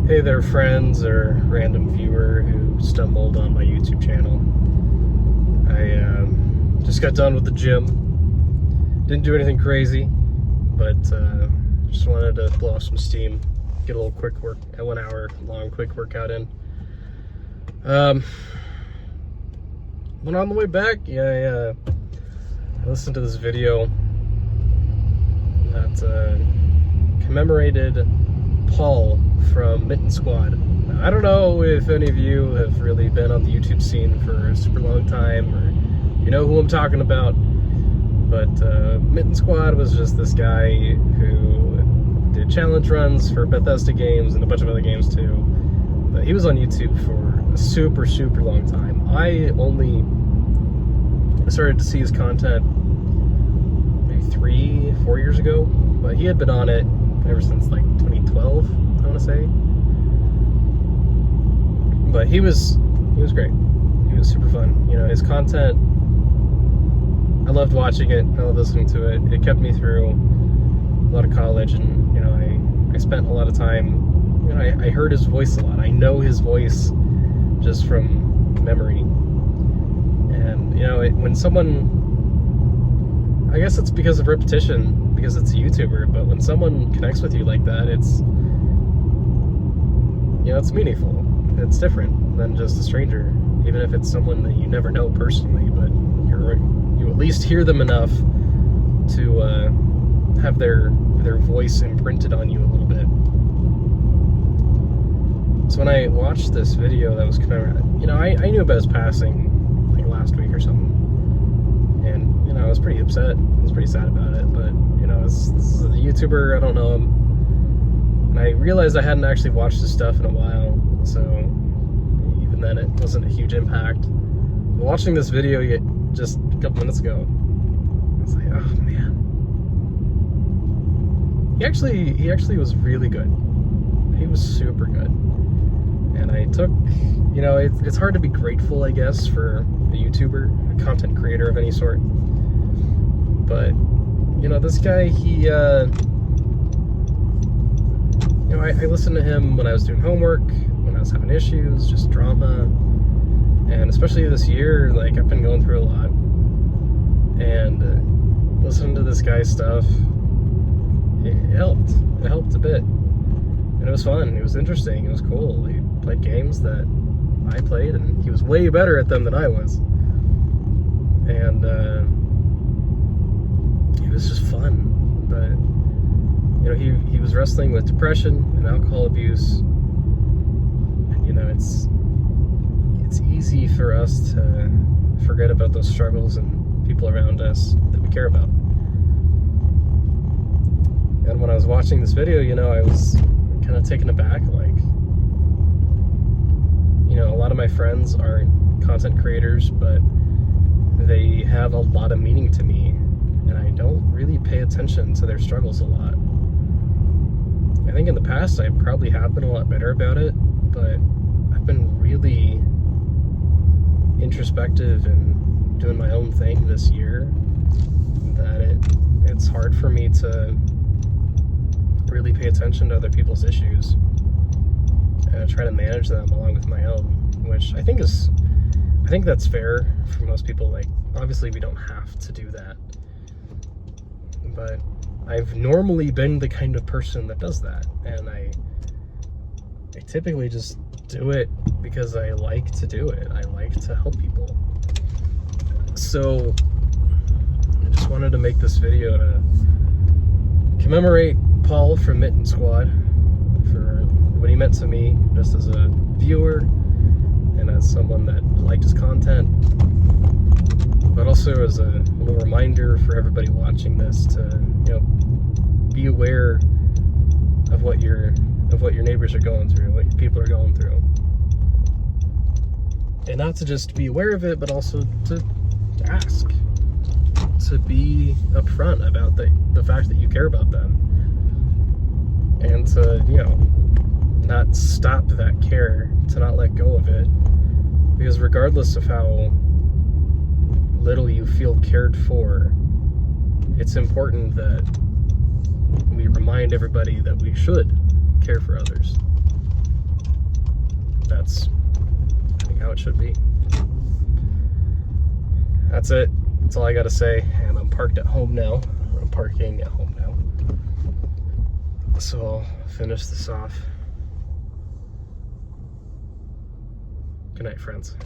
Hey there, friends or random viewer who stumbled on my YouTube channel. I just got done with the gym. Didn't do anything crazy, but just wanted to blow off some steam, get a little quick work, a 1 hour long quick workout in. When on the way back, I listened to this video that commemorated Paul from Mitten Squad. Now, I don't know if any of you have really been on the YouTube scene for a super long time, or you know who I'm talking about, but Mitten Squad was just this guy who did challenge runs for Bethesda games and a bunch of other games too. But he was on YouTube for a super long time. I only started to see his content maybe 3-4 years ago, but he had been on it ever since like 2012, I want to say. But he was great. He was super fun. You know, his content, I loved watching it. I loved listening to it. It kept me through a lot of college, and you know, I spent a lot of time. You know, I heard his voice a lot. I know his voice just from memory. And you know, when someone, I guess it's because of repetition, because it's a YouTuber, but when someone connects with you like that, it's, you know, it's meaningful. It's different than just a stranger, even if it's someone that you never know personally, but you at least hear them enough to have their voice imprinted on you a little bit. So when I watched this video that was commemorating, you know, I knew about his passing like last week or something, and you know, I was pretty upset. I was pretty sad about it, but you know, this is a YouTuber, I don't know him, and I realized I hadn't actually watched his stuff in a while, so even then it wasn't a huge impact. But watching this video just a couple minutes ago, I was like, oh man. He actually was really good. He was super good. And I took, you know, it's hard to be grateful, I guess, for a YouTuber, a content creator of any sort. But, you know, this guy, he, you know, I listened to him when I was doing homework, when I was having issues, just drama. And especially this year, like, I've been going through a lot. And listening to this guy's stuff, it helped. It helped a bit. And it was fun. It was interesting. It was cool. He played games that I played, and he was way better at them than I was. And it was just fun. But you know, he was wrestling with depression and alcohol abuse, and you know, it's easy for us to forget about those struggles and people around us that we care about. And when I was watching this video, you know, I was kind of taken aback. Like, you know, a lot of my friends aren't content creators, but they have a lot of meaning to me, and I don't really pay attention to their struggles a lot. I think in the past I probably have been a lot better about it, but I've been really introspective and doing my own thing this year, that it's hard for me to really pay attention to other people's issues and try to manage them along with my own, which I think that's fair for most people. Like, obviously we don't have to do that, but I've normally been the kind of person that does that, and I typically just do it because I like to do it. I like to help people. So I just wanted to make this video to commemorate Paul from Mitten Squad for what he meant to me, just as a viewer and as someone that liked his content, but also as a little reminder for everybody watching this to, you know, be aware of what your neighbors are going through, what your people are going through, and not to just be aware of it, but also to ask, to be upfront about the fact that you care about them, and to, you know, not stop that care, to not let go of it, because regardless of how little you feel cared for, it's important that we remind everybody that we should care for others. that's, I think, how it should be. That's it. That's all I gotta say. And I'm parked at home now. I'm parking at home now. So I'll finish this off. Good night, friends.